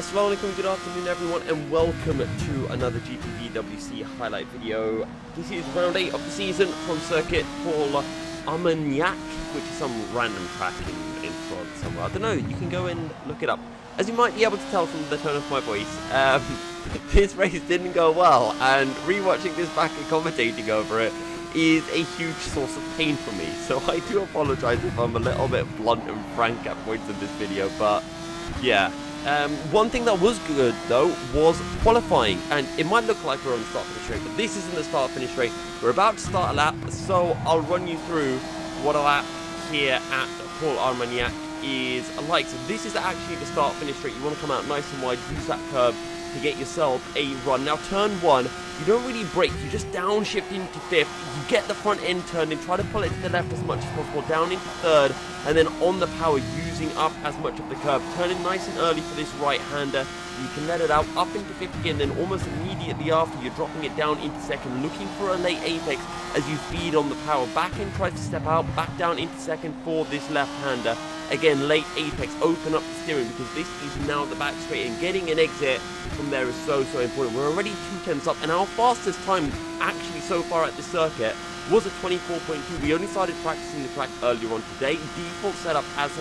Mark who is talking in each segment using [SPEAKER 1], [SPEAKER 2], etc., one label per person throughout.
[SPEAKER 1] Assalamu'Alaikum, good afternoon everyone, and welcome to another GPVWC highlight video. This is round 8 of the season from circuit Paul Armagnac, which is some random track in France somewhere. I don't know, you can go and look it up. As you might be able to tell from the tone of my voice, this race didn't go well, and rewatching this back and commentating over it is a huge source of pain for me. So I do apologise if I'm a little bit blunt and frank at points in this video, but yeah. One thing that was good though was qualifying, and it might look like we're on the start finish straight, but this isn't the start finish straight. We're about to start a lap, so I'll run you through what a lap here at Paul Armagnac is like. So this is actually the start finish straight. You want to come out nice and wide, use that curb to get yourself a run. Now turn 1, you don't really brake, you just downshift into 5th, you get the front end turned and try to pull it to the left as much as possible, down into 3rd, and then on the power using up as much of the curb, turning nice and early for this right-hander. You can let it out up into 5th again, then almost immediately after you're dropping it down into 2nd, looking for a late apex as you feed on the power. Back end tries to step out, back down into 2nd for this left-hander. Again, late apex, open up the steering because this is now the back straight, and getting an exit from there is so important. We're already 2/10 up, and our fastest time actually so far at the circuit was a 24.2. We only started practicing the track earlier on today. Default setup as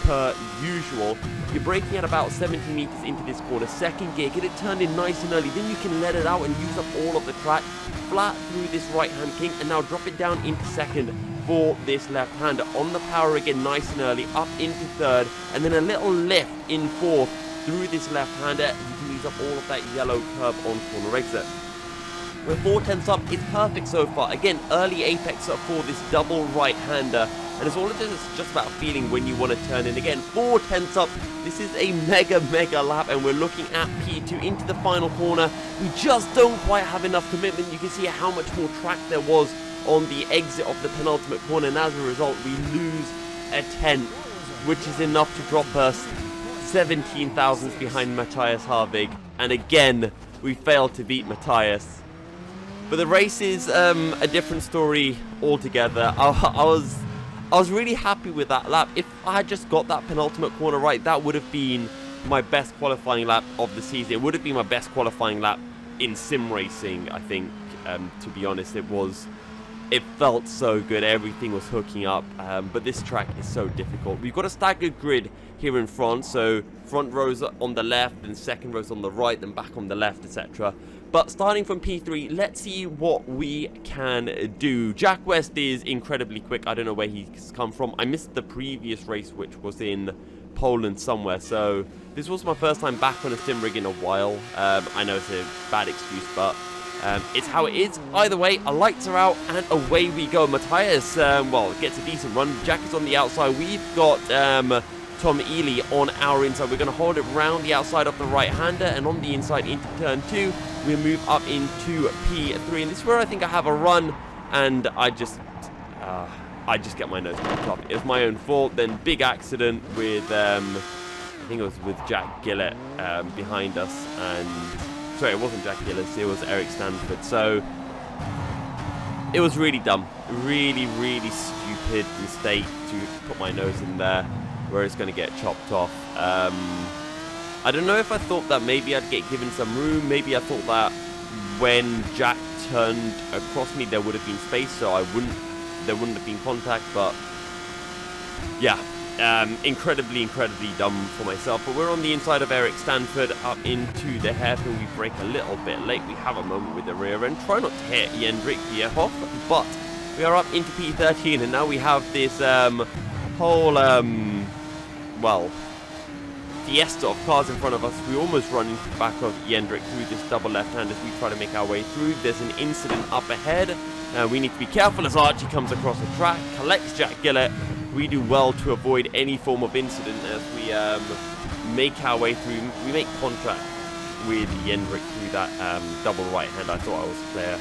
[SPEAKER 1] per usual. You're braking at about 70 meters into this corner, 2nd gear, get it turned in nice and early, then you can let it out and use up all of the track, flat through this right-hand kink, and now drop it down into 2nd for this left-hander. On the power again, nice and early, up into 3rd, and then a little lift in 4th through this left-hander. You can use up all of that yellow curb on corner exit. We're 4/10 up, it's perfect so far. Again, early apex up for this double right-hander, and it's all it is, it's just about feeling when you want to turn in. Again, 4/10 up, this is a mega lap, and we're looking at P2 into the final corner. We just don't quite have enough commitment. You can see how much more track there was on the exit of the penultimate corner, and as a result we lose a 10th, which is enough to drop us 17 thousandths behind Matthias Harvig, and again we failed to beat Matthias. But the race is a different story altogether. I was really happy with that lap. If I had just got that penultimate corner right, that would have been my best qualifying lap of the season. It would have been my best qualifying lap in sim racing, I think. To be honest, it felt so good, everything was hooking up, but this track is so difficult. We've got a staggered grid here in front, so front rows on the left, then second rows on the right, then back on the left, etc. But starting from P3, let's see what we can do. Jack West is incredibly quick. I don't know where he's come from. I missed the previous race, which was in Poland somewhere, so this was my first time back on a sim rig in a while. I know it's a bad excuse, but it's how it is. Either way, our lights are out and away we go. Matthias, well, gets a decent run. Jack is on the outside. We've got Tom Ely on our inside. We're going to hold it round the outside of the right-hander, and on the inside into turn 2, we move up into P3. And this is where I think I have a run, and I just get my nose knocked off. It was my own fault. Then big accident with, I think it was with Jack Gillett behind us, and sorry, it wasn't Jack Gillis, it was Eric Stanford. So it was really dumb, really stupid mistake to put my nose in there where it's going to get chopped off. I don't know if I thought that maybe I'd get given some room. Maybe I thought that when Jack turned across me there would have been space, so there wouldn't have been contact. But yeah, incredibly dumb for myself. But we're on the inside of Eric Stanford up into the hairpin. We brake a little bit late. We have a moment with the rear end. Try not to hit Jendrik Bierhoff, but we are up into P13, and now we have this whole well, fiesta of cars in front of us. We almost run into the back of Jendrik through this double left-hand as we try to make our way through. There's an incident up ahead. We need to be careful as Archie comes across the track, collects Jack Gillett. We do well to avoid any form of incident as we make our way through. We make contact with Jendrik through that double right-hand. I thought I was clear.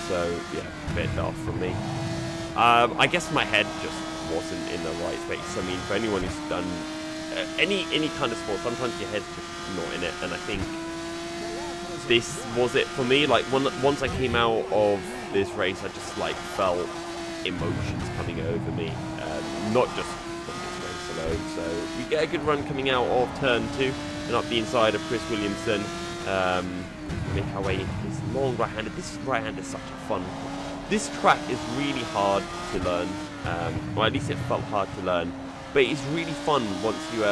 [SPEAKER 1] So yeah, a bit off from me. I guess my head just wasn't in the right space. I mean, for anyone who's done any kind of sport, sometimes your head's just not in it, and I think this was it for me. Like once I came out of this race, I just like felt emotions coming over me, not just from this race alone. So we get a good run coming out of turn 2. and up the inside of Chris Williamson. Make our way into this long right-hander. This right-hander is such a fun. This track is really hard to learn, or at least it felt hard to learn. But it's really fun once you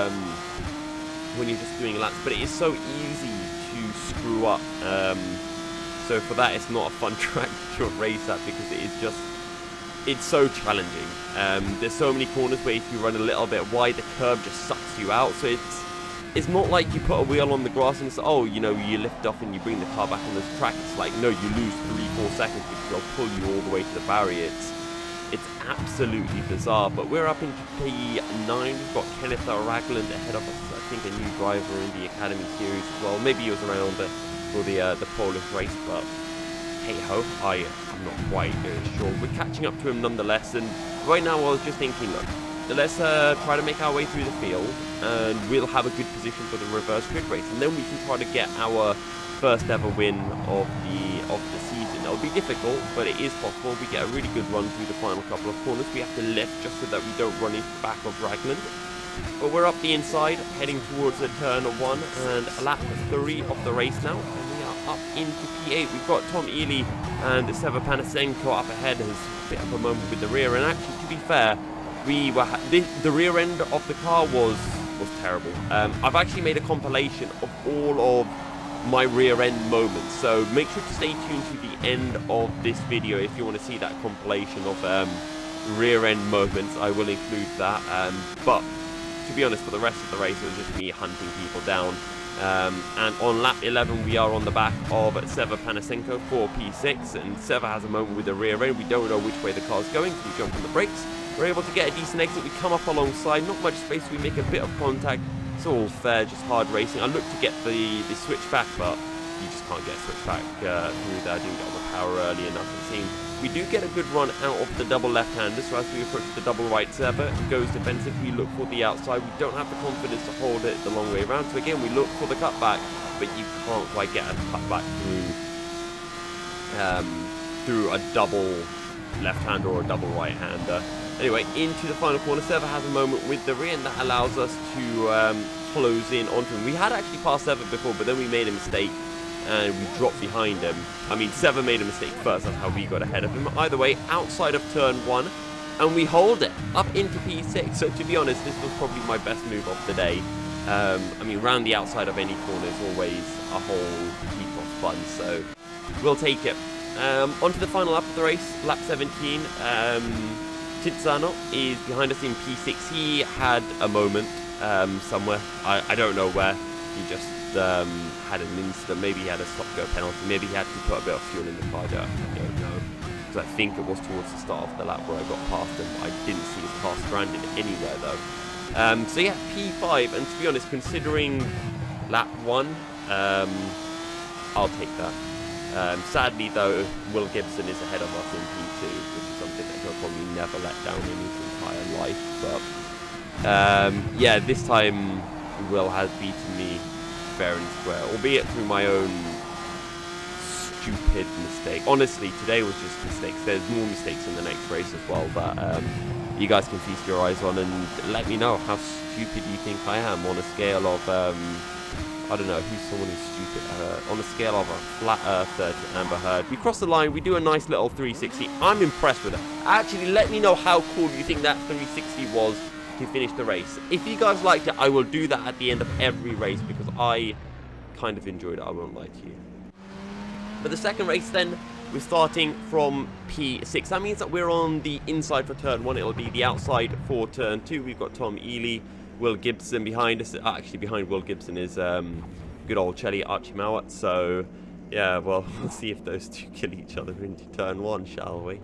[SPEAKER 1] when you're just doing laps. But it is so easy to screw up. So for that, it's not a fun track to race at, because it's so challenging. There's so many corners where if you run a little bit wide, the curb just sucks you out. So it's not like you put a wheel on the grass and it's, oh, you know, you lift off and you bring the car back on this track. It's like, no, you lose 3-4 seconds because they'll pull you all the way to the barrier. It's absolutely bizarre. But we're up into P9. We've got Kenneth Ragland ahead of us. I think a new driver in the Academy Series as well. Maybe he was around for the Polish race, but hey ho, I'm not quite sure. We're catching up to him nonetheless, and right now I was just thinking, look, let's try to make our way through the field, and we'll have a good position for the reverse grid race, and then we can try to get our first ever win of the season. It'll be difficult, but it is possible. We get a really good run through the final couple of corners. We have to lift just so that we don't run into the back of Ragland. But we're up the inside, heading towards the turn 1 and lap 3 of the race now. And we are up into P8. We've got Tom Ely and Seva Panasenko up ahead. There's a bit of a moment with the rear. And actually, to be fair, the rear end of the car was terrible. I've actually made a compilation of all of my rear end moments. So make sure to stay tuned to the end of this video if you want to see that compilation of rear end moments. I will include that. But to be honest, for the rest of the race, it was just me hunting people down. And on lap 11, we are on the back of Seva Panasenko for P6, and Seva has a moment with the rear end. We don't know which way the car's going, so we jump on the brakes. We're able to get a decent exit. We come up alongside, not much space, we make a bit of contact. It's all fair, just hard racing. I looked to get the switch back, but you just can't get a switch back through there. I didn't get on the power early enough, it seems. We do get a good run out of the double left-hander, so as we approach the double right Seva, it goes defensive. We look for the outside. We don't have the confidence to hold it the long way around. So again, we look for the cutback, but you can't quite get a cutback through a double left-hander or a double right-hander. Anyway, into the final corner, Seva has a moment with the rear, and that allows us to close in onto him. We had actually passed Seva before, but then we made a mistake and we dropped behind him. I mean, Seva made a mistake first, that's how we got ahead of him. Either way, outside of turn 1, and we hold it up into P6. So to be honest, this was probably my best move of the day. I mean, round the outside of any corner is always a whole heap of fun, so we'll take it. On to the final lap of the race, lap 17. Tiziano is behind us in P6. He had a moment somewhere. I don't know where. He just had an incident. Maybe he had a stop-go penalty. Maybe he had to put a bit of fuel in the car. I don't know. Because I think it was towards the start of the lap where I got past him. I didn't see his car stranded anywhere though. So yeah, P5. And to be honest, considering lap 1, I'll take that. Sadly though, Will Gibson is ahead of us in P2, which is something that he'll probably never let down in his entire life. But yeah, this time Will has beaten me fair and square, albeit through my own stupid mistake. Honestly, today was just mistakes. There's more mistakes in the next race as well that you guys can feast your eyes on, and let me know how stupid you think I am on a scale of I don't know, who's someone who's stupid? On a scale of a flat earther to Amber Heard. We cross the line, we do a nice little 360. I'm impressed with it. Actually, let me know how cool you think that 360 was to finish the race. If you guys liked it, I will do that at the end of every race because I kind of enjoyed it, I won't lie to you. But the second race then, we're starting from P6. That means that we're on the inside for turn 1. It'll be the outside for turn 2. We've got Tom Ely, Will Gibson behind us. Actually, behind Will Gibson is good old Chelly Archimawat. So, yeah, well, we'll see if those two kill each other into turn 1, shall we?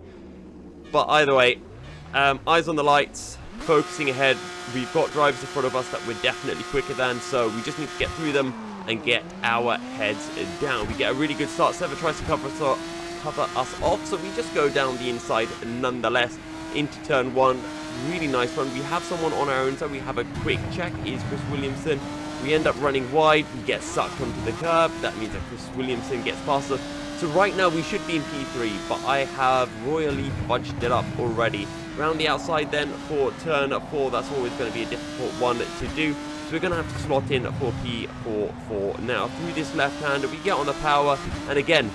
[SPEAKER 1] But either way, eyes on the lights, focusing ahead. We've got drivers in front of us that we're definitely quicker than, so we just need to get through them and get our heads down. We get a really good start. Seva tries to cover us off, so we just go down the inside nonetheless into turn 1. Really nice run. We have someone on our own, so we have a quick check. Is Chris Williamson. We end up running wide. We get sucked onto the curb. That means that Chris Williamson gets past us. So right now we should be in P3, but I have royally bunched it up already. Around the outside then for turn 4, that's always going to be a difficult one to do. So we're going to have to slot in for P4 now. Through this left-hander, we get on the power, and again,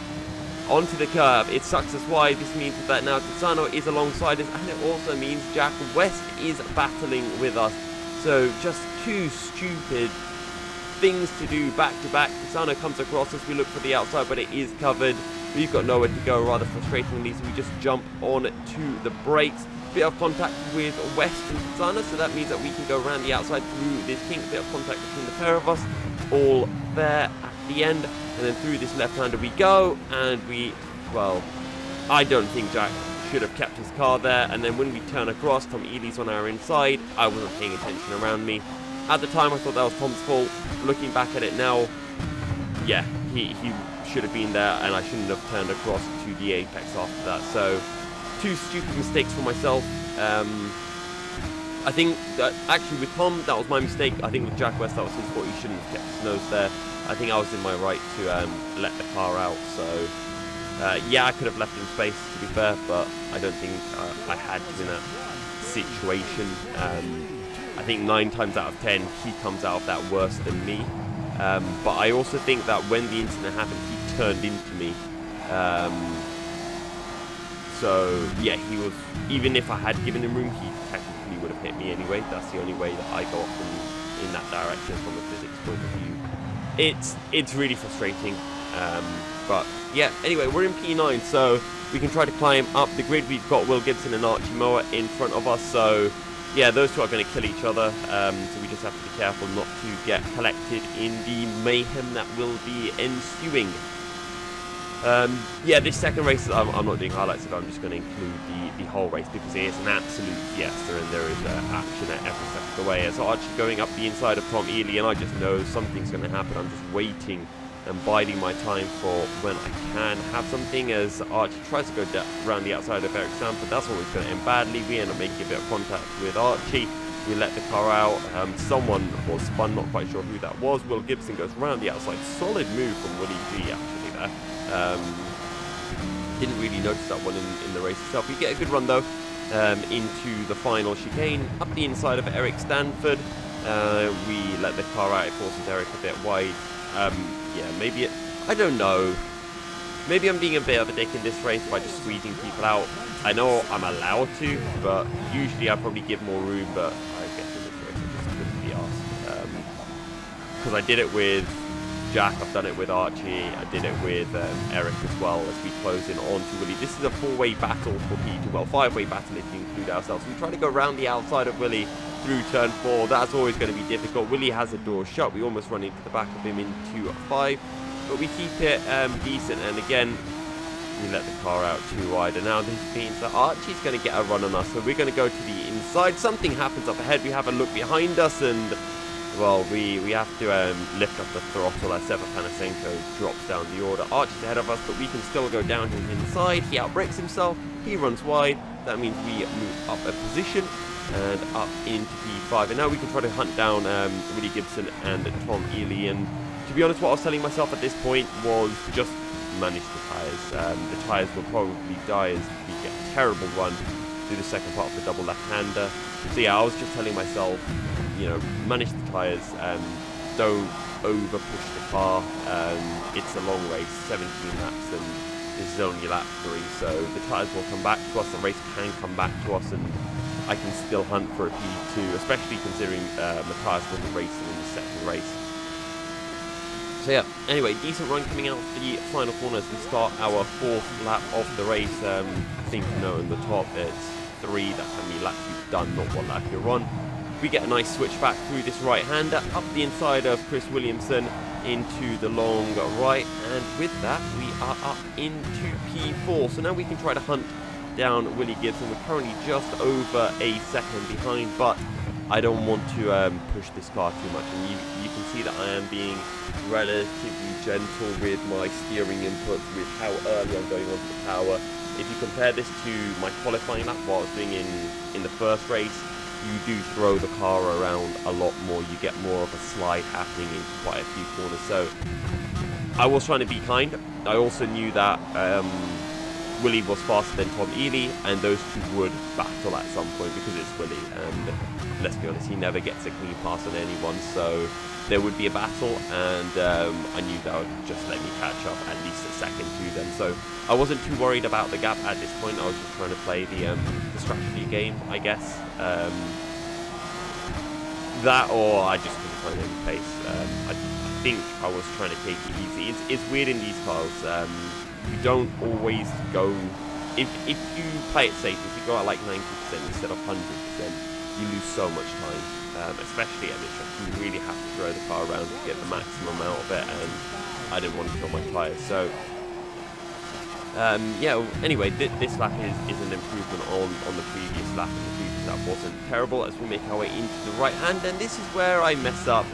[SPEAKER 1] onto the curve. It sucks us wide. This means that now Tiziano is alongside us, and it also means Jack West is battling with us. So just two stupid things to do back to back. Tiziano comes across us. We look for the outside, but it is covered. We've got nowhere to go, rather frustratingly, so we just jump on to the brakes. Bit of contact with West and Tiziano, so that means that we can go around the outside through this kink. Bit of contact between the pair of us. All there at the end. And then through this left-hander we go, and well, I don't think Jack should have kept his car there. And then when we turn across, Tom Ely's on our inside. I wasn't paying attention around me. At the time, I thought that was Tom's fault. Looking back at it now, yeah, he should have been there, and I shouldn't have turned across to the apex after that. So, two stupid mistakes for myself. I think that actually with Tom, that was my mistake. I think with Jack West, that was his fault. He shouldn't have kept his nose there. I think I was in my right to let the car out. So, yeah, I could have left him space, to be fair, but I don't think I had to in that situation. I think 9 times out of 10, he comes out of that worse than me. But I also think that when the incident happened, he turned into me. So, yeah, he was, even if I had given him room, he technically would have hit me anyway. That's the only way that I go off in that direction from a physics point of view. It's really frustrating. But, yeah, anyway, we're in P9, so we can try to climb up the grid. We've got Will Gibson and Archie Moa in front of us, so yeah, those two are going to kill each other, so we just have to be careful not to get collected in the mayhem that will be ensuing. Yeah, this second race, I'm not doing highlights of it, I'm just going to include the whole race because it is an absolute fiesta and there is action at every step of the way. As Archie going up the inside of Tom Ely, and I just know something's going to happen. I'm just waiting and biding my time for when I can have something, as Archie tries to go around the outside of Eric Stanford. That's always going to end badly. We end up making a bit of contact with Archie. We let the car out. Someone was spun, not quite sure who that was. Will Gibson goes around the outside. Solid move from Willie G actually there. Didn't really notice that one in the race itself. We get a good run though into the final chicane. Up the inside of Eric Stanford. We let the car out. It forces Eric a bit wide. Yeah, maybe I don't know. Maybe I'm being a bit of a dick in this race by just squeezing people out. I know I'm allowed to, but usually I probably give more room, but I guess in this race I just couldn't be asked. Because I did it with Jack, I've done it with Archie, I did it with Eric as well as we close in onto Willie. This is a 4-way battle for P2, well, 5-way battle if you include ourselves. We try to go around the outside of Willie through turn 4. That's always going to be difficult. Willie has the door shut. We almost run into the back of him into 5, but we keep it decent, and again we let the car out too wide, and now this means that Archie's going to get a run on us, so we're going to go to the inside. Something happens up ahead. We have a look behind us, and well, we have to lift up the throttle as Seva Panasenko drops down the order. Archie's ahead of us, but we can still go down to the inside. He outbrakes himself. He runs wide. That means we move up a position and up into P5. And now we can try to hunt down Willie Gibson and Tom Ely. And to be honest, what I was telling myself at this point was just manage the tyres. The tyres will probably die as we get a terrible run through the second part of the double left-hander. So yeah, I was just telling myself, you know, manage the tyres, don't over push the car. It's a long race, 17 laps, and this is only lap 3, so the tyres will come back to us, the race can come back to us, and I can still hunt for a P2, especially considering Matthias wasn't racing in the second race. So yeah, anyway, decent run coming out the final corner as we start our 4th lap of the race. I think, you know, in the top it's 3, that's how many laps you've done, not what lap you're on. We get a nice switch back through this right-hander, up the inside of Chris Williamson into the long right, and with that we are up into P4. So now we can try to hunt down Willie Gibson. We're currently just over a second behind, but I don't want to push this car too much, and you can see that I am being relatively gentle with my steering inputs, with how early I'm going onto the power. If you compare this to my qualifying lap, what I was doing in the first race, you do throw the car around a lot more. You get more of a slide happening into quite a few corners. So I was trying to be kind. I also knew that Willie was faster than Tom Ely, and those two would battle at some point because it's Willie, and let's be honest, he never gets a clean pass on anyone, so there would be a battle, and I knew that would just let me catch up at least a second to them. So I wasn't too worried about the gap at this point. I was just trying to play the strategy game, I guess. That, or I just couldn't find any pace. I think I was trying to take it easy. It's weird in these cars. You don't always go. If you play it safe, if you go at like 90% instead of 100%, you lose so much time. Especially at this track, you really have to throw the car around to get the maximum out of it, and I didn't want to kill my tyres. So yeah. Anyway, this lap is an improvement on the previous lap, and the previous lap wasn't terrible. As we make our way into the right hand, and this is where I mess up.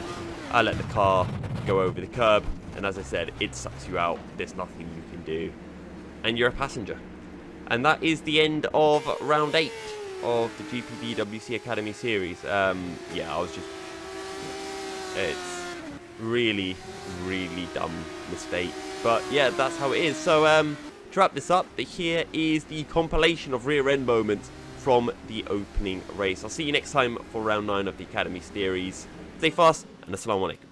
[SPEAKER 1] I let the car go over the curb, and as I said, it sucks you out. There's nothing you can do, and you're a passenger. And that is the end of round 8 of the GPVWC Academy series. Yeah, I was just... It's really, really dumb mistake. But yeah, that's how it is. So to wrap this up, here is the compilation of rear end moments from the opening race. I'll see you next time for round 9 of the Academy series. Stay fast, and Assalamu'Alaikum.